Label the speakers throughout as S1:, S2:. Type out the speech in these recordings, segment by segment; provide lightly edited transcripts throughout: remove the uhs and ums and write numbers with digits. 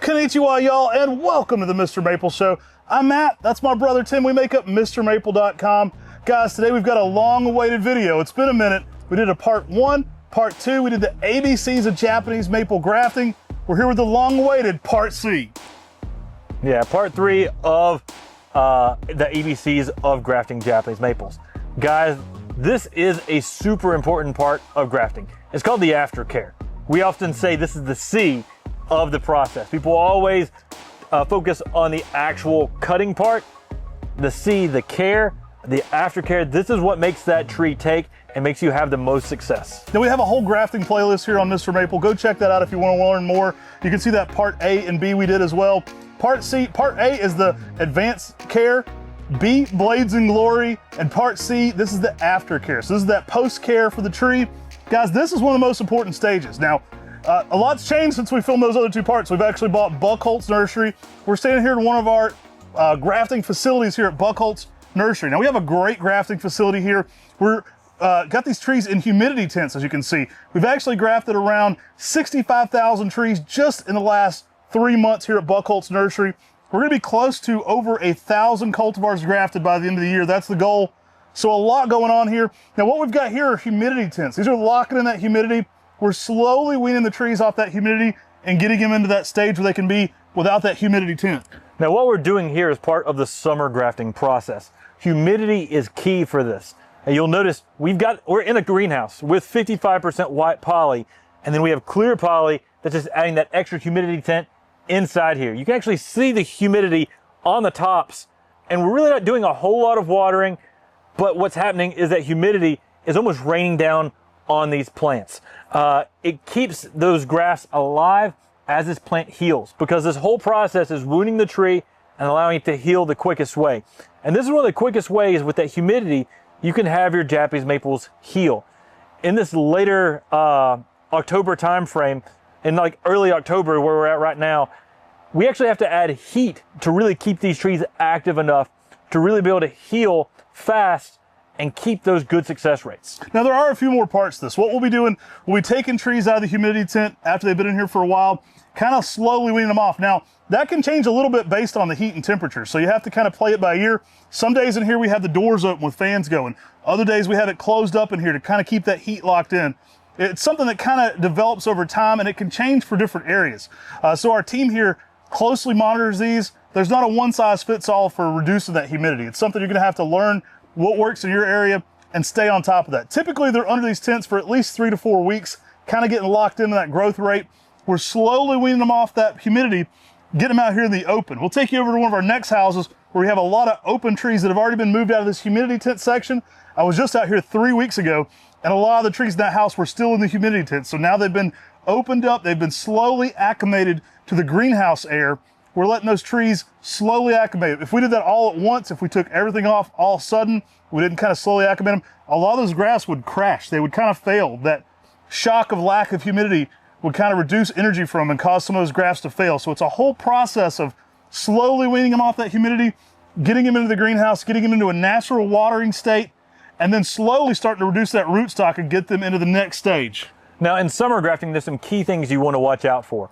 S1: Konnichiwa, y'all, and welcome to the Mr. Maple Show. I'm Matt, that's my brother Tim. We make up MrMaple.com. Guys, today we've got a long-awaited video. It's been a minute. We did a part 1, part 2. We did the ABCs of Japanese maple grafting. We're here with the long-awaited part C.
S2: Yeah, part 3 of the ABCs of grafting Japanese maples. Guys, this is a super important part of grafting. It's called the aftercare. We often say this is the C of the process. People always focus on the actual cutting part. The C, the care, the aftercare, this is what makes that tree take and makes you have the most success.
S1: Now we have a whole grafting playlist here on Mr. Maple. Go check that out if you want to learn more. You can see that part A and B we did as well. Part A is the advanced care, B, blades and glory, and part C, this is the aftercare. So this is that post-care for the tree. Guys, this is one of the most important stages. Now, a lot's changed since we filmed those other two parts. We've actually bought Buckholtz Nursery. We're standing here in one of our grafting facilities here at Buckholtz Nursery. Now we have a great grafting facility here. We're got these trees in humidity tents, as you can see. We've actually grafted around 65,000 trees just in the last 3 months here at Buckholtz Nursery. We're gonna be close to over 1,000 cultivars grafted by the end of the year. That's the goal. So a lot going on here. Now what we've got here are humidity tents. These are locking in that humidity. We're slowly weaning the trees off that humidity and getting them into that stage where they can be without that humidity tent.
S2: Now what we're doing here is part of the summer grafting process. Humidity is key for this. And you'll notice we're in a greenhouse with 55% white poly, and then we have clear poly that's just adding that extra humidity tent inside here. You can actually see the humidity on the tops, and we're really not doing a whole lot of watering, but what's happening is that humidity is almost raining down on these plants. It keeps those grafts alive as this plant heals, because this whole process is wounding the tree and allowing it to heal the quickest way. And this is one of the quickest ways with that humidity you can have your Japanese maples heal. In this later October time frame, in like early October where we're at right now, we actually have to add heat to really keep these trees active enough to really be able to heal fast and keep those good success rates.
S1: Now there are a few more parts to this. What we'll be doing, we'll be taking trees out of the humidity tent after they've been in here for a while, kind of slowly weaning them off. Now that can change a little bit based on the heat and temperature, so you have to kind of play it by ear. Some days in here we have the doors open with fans going. Other days we have it closed up in here to kind of keep that heat locked in. It's something that kind of develops over time, and it can change for different areas. So our team here closely monitors these. There's not a one-size-fits-all for reducing that humidity. It's something you're gonna have to learn what works in your area and stay on top of that. Typically they're under these tents for at least 3 to 4 weeks, kind of getting locked into that growth rate. We're slowly weaning them off that humidity, get them out here in the open. We'll take you over to one of our next houses where we have a lot of open trees that have already been moved out of this humidity tent section. I was just out here 3 weeks ago, and a lot of the trees in that house were still in the humidity tent. So now they've been opened up, they've been slowly acclimated to the greenhouse air. We're letting those trees slowly acclimate. If we did that all at once, if we took everything off all of a sudden, we didn't kind of slowly acclimate them, a lot of those grafts would crash. They would kind of fail. That shock of lack of humidity would kind of reduce energy from them and cause some of those grafts to fail. So it's a whole process of slowly weaning them off that humidity, getting them into the greenhouse, getting them into a natural watering state, and then slowly starting to reduce that rootstock and get them into the next stage.
S2: Now in summer grafting, there's some key things you want to watch out for.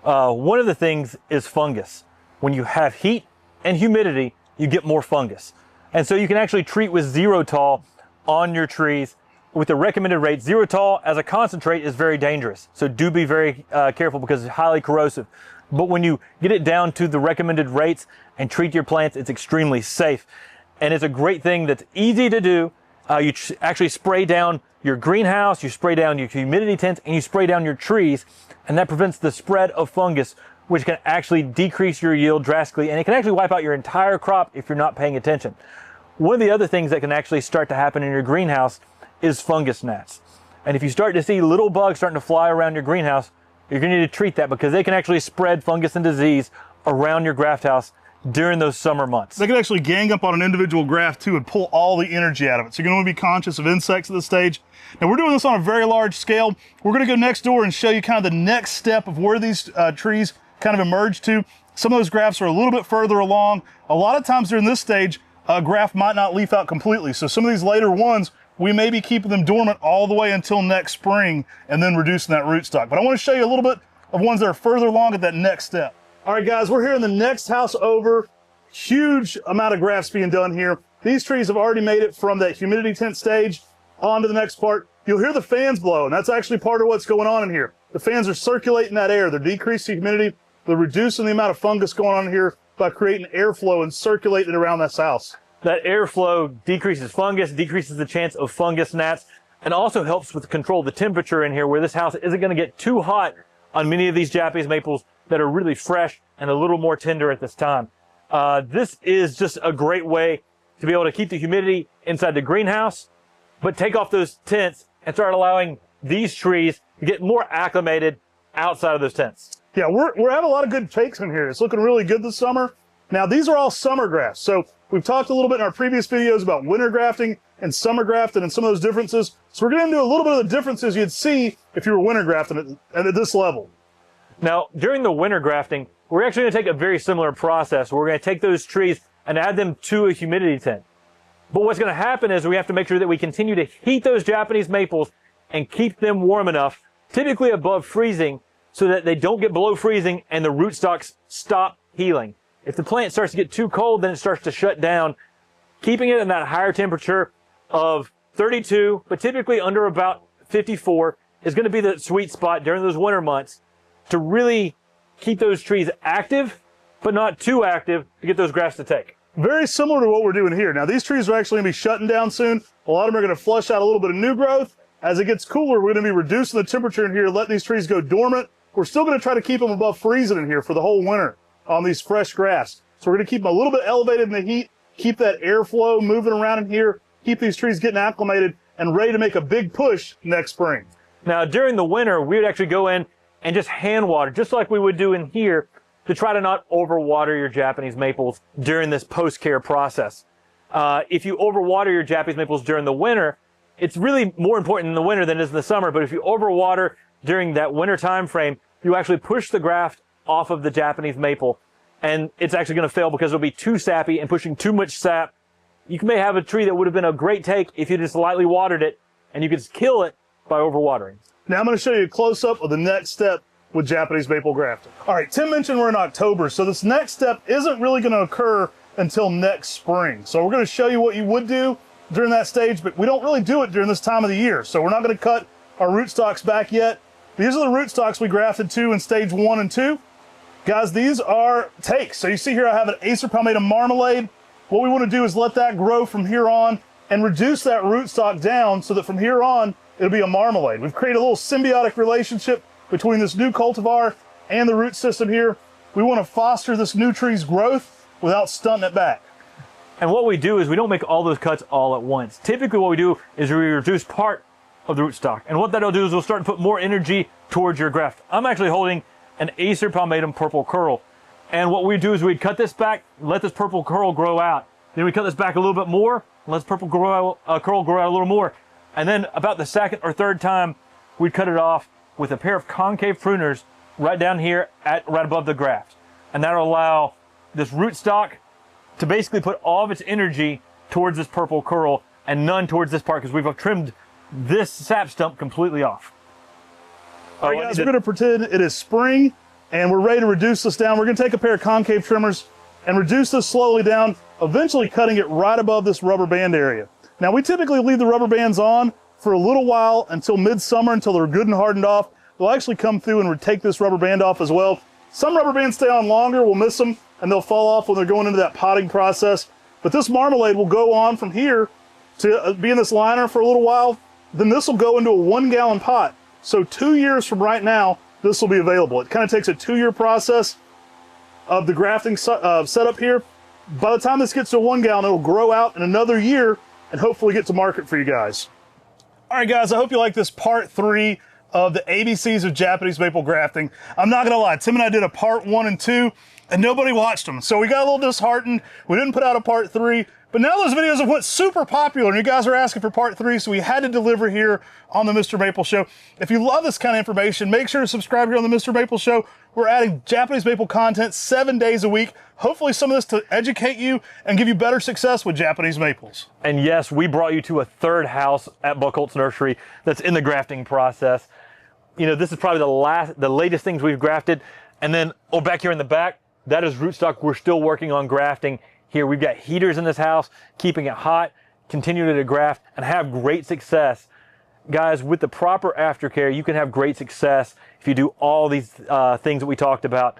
S2: One of the things is fungus. When you have heat and humidity, you get more fungus. And so you can actually treat with Zerotol on your trees with the recommended rate. Zerotol as a concentrate is very dangerous. So do be very careful because it's highly corrosive. But when you get it down to the recommended rates and treat your plants, it's extremely safe. And it's a great thing that's easy to do. You actually spray down your greenhouse, you spray down your humidity tents, and you spray down your trees, and that prevents the spread of fungus, which can actually decrease your yield drastically, and it can actually wipe out your entire crop if you're not paying attention. One of the other things that can actually start to happen in your greenhouse is fungus gnats. And if you start to see little bugs starting to fly around your greenhouse, you're going to need to treat that because they can actually spread fungus and disease around your graft house during those summer months.
S1: They can actually gang up on an individual graft too and pull all the energy out of it. So you're going to want to be conscious of insects at this stage. Now we're doing this on a very large scale. We're going to go next door and show you kind of the next step of where these trees kind of emerge to. Some of those grafts are a little bit further along. A lot of times during this stage, a graft might not leaf out completely. So some of these later ones, we may be keeping them dormant all the way until next spring and then reducing that rootstock. But I want to show you a little bit of ones that are further along at that next step. All right, guys, we're here in the next house over. Huge amount of grafts being done here. These trees have already made it from that humidity tent stage onto the next part. You'll hear the fans blow, and that's actually part of what's going on in here. The fans are circulating that air. They're decreasing humidity. They're reducing the amount of fungus going on here by creating airflow and circulating it around this house.
S2: That airflow decreases fungus, decreases the chance of fungus gnats, and also helps with control the temperature in here, where this house isn't going to get too hot on many of these Japanese maples that are really fresh and a little more tender at this time. This is just a great way to be able to keep the humidity inside the greenhouse, but take off those tents and start allowing these trees to get more acclimated outside of those tents.
S1: Yeah, we're having a lot of good takes in here. It's looking really good this summer. Now, these are all summer grafts. So we've talked a little bit in our previous videos about winter grafting and summer grafting and some of those differences. So we're going to do a little bit of the differences you'd see if you were winter grafting at this level.
S2: Now, during the winter grafting, we're actually going to take a very similar process. We're going to take those trees and add them to a humidity tent. But what's going to happen is we have to make sure that we continue to heat those Japanese maples and keep them warm enough, typically above freezing, so that they don't get below freezing and the rootstocks stop healing. If the plant starts to get too cold, then it starts to shut down. Keeping it in that higher temperature of 32, but typically under about 54, is going to be the sweet spot during those winter months to really keep those trees active, but not too active to get those grafts to take.
S1: Very similar to what we're doing here. Now, these trees are actually going to be shutting down soon. A lot of them are going to flush out a little bit of new growth. As it gets cooler, we're going to be reducing the temperature in here, let these trees go dormant. We're still going to try to keep them above freezing in here for the whole winter on these fresh grafts. So we're going to keep them a little bit elevated in the heat, keep that airflow moving around in here, keep these trees getting acclimated and ready to make a big push next spring.
S2: Now, during the winter, we would actually go in and just hand water, just like we would do in here, to try to not overwater your Japanese maples during this post-care process. If you overwater your Japanese maples during the winter, it's really more important in the winter than it is in the summer, but if you overwater during that winter time frame, you actually push the graft off of the Japanese maple, and it's actually going to fail because it'll be too sappy and pushing too much sap. You may have a tree that would have been a great take if you just lightly watered it, and you could just kill it by overwatering.
S1: Now I'm going to show you a close-up of the next step with Japanese maple grafting. All right, Tim mentioned we're in October, so this next step isn't really going to occur until next spring. So we're going to show you what you would do during that stage, but we don't really do it during this time of the year. So we're not going to cut our rootstocks back yet. These are the rootstocks we grafted to in stage 1 and 2. Guys, these are takes. So you see here I have an Acer palmatum marmalade. What we want to do is let that grow from here on and reduce that rootstock down so that from here on it'll be a marmalade. We've created a little symbiotic relationship between this new cultivar and the root system here. We want to foster this new tree's growth without stunting it back.
S2: And what we do is we don't make all those cuts all at once. Typically what we do is we reduce part of the rootstock. And what that'll do is we'll start to put more energy towards your graft. I'm actually holding an Acer palmatum purple curl. And what we do is we'd cut this back, let this purple curl grow out. Then we cut this back a little bit more, let this purple curl grow out a little more. And then about the second or third time, we'd cut it off with a pair of concave pruners right down here right above the graft. And that'll allow this rootstock to basically put all of its energy towards this purple curl and none towards this part because we've trimmed this sap stump completely off.
S1: All right, guys, we're going to pretend it is spring and we're ready to reduce this down. We're going to take a pair of concave trimmers and reduce this slowly down, eventually cutting it right above this rubber band area. Now, we typically leave the rubber bands on for a little while until midsummer, until they're good and hardened off. They'll actually come through and take this rubber band off as well. Some rubber bands stay on longer, we'll miss them, and they'll fall off when they're going into that potting process. But this marmalade will go on from here to be in this liner for a little while. Then this will go into a 1-gallon pot. So 2 years from right now, this will be available. It kind of takes a 2-year process of the grafting setup here. By the time this gets to 1 gallon, it'll grow out in another year and hopefully get to market for you guys. All right, guys, I hope you like this part 3 of the ABCs of Japanese maple grafting. I'm not gonna lie, Tim and I did a part 1 and 2 and nobody watched them. So we got a little disheartened. We didn't put out a part 3, but now those videos have went super popular and you guys are asking for part 3, so we had to deliver here on the MrMaple Show. If you love this kind of information, make sure to subscribe here on the MrMaple Show. We're adding Japanese maple content 7 days a week. Hopefully some of this to educate you and give you better success with Japanese maples.
S2: And yes, we brought you to a third house at Buckholtz Nursery that's in the grafting process. You know, this is probably the latest things we've grafted. And then, back here in the back, that is rootstock. We're still working on grafting here. We've got heaters in this house, keeping it hot, continue to graft, and have great success. Guys, with the proper aftercare, you can have great success if you do all these things that we talked about.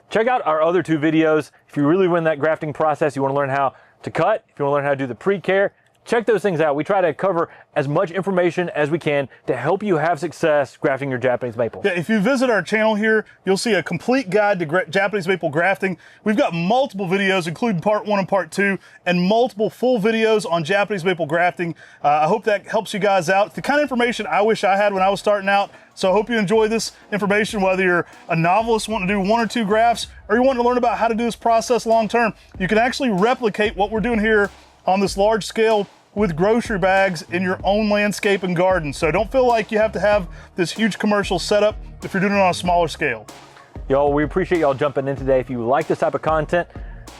S2: Check out our other 2 videos. If you really win that grafting process, you want to learn how to cut, if you want to learn how to do the pre-care, check those things out. We try to cover as much information as we can to help you have success grafting your Japanese maple.
S1: Yeah, if you visit our channel here, you'll see a complete guide to Japanese maple grafting. We've got multiple videos, including part 1 and part 2, and multiple full videos on Japanese maple grafting. I hope that helps you guys out. The kind of information I wish I had when I was starting out. So I hope you enjoy this information, whether you're a novelist wanting to do 1 or 2 grafts, or you want to learn about how to do this process long term. You can actually replicate what we're doing here on this large scale with grocery bags in your own landscape and garden. So don't feel like you have to have this huge commercial setup if you're doing it on a smaller scale.
S2: Y'all, we appreciate y'all jumping in today. If you like this type of content,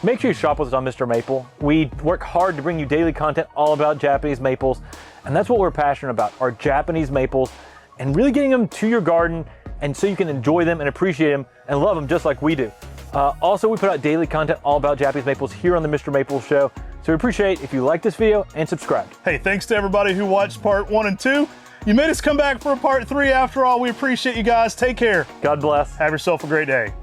S2: make sure you shop with us on Mr. Maple. We work hard to bring you daily content all about Japanese maples, and that's what we're passionate about, our Japanese maples, and really getting them to your garden and so you can enjoy them and appreciate them and love them just like we do. Also, we put out daily content all about Japanese maples here on the Mr. Maple Show. So we appreciate if you like this video and subscribe.
S1: Hey, thanks to everybody who watched part 1 and 2. You made us come back for a part 3 after all. We appreciate you guys. Take care.
S2: God bless.
S1: Have yourself a great day.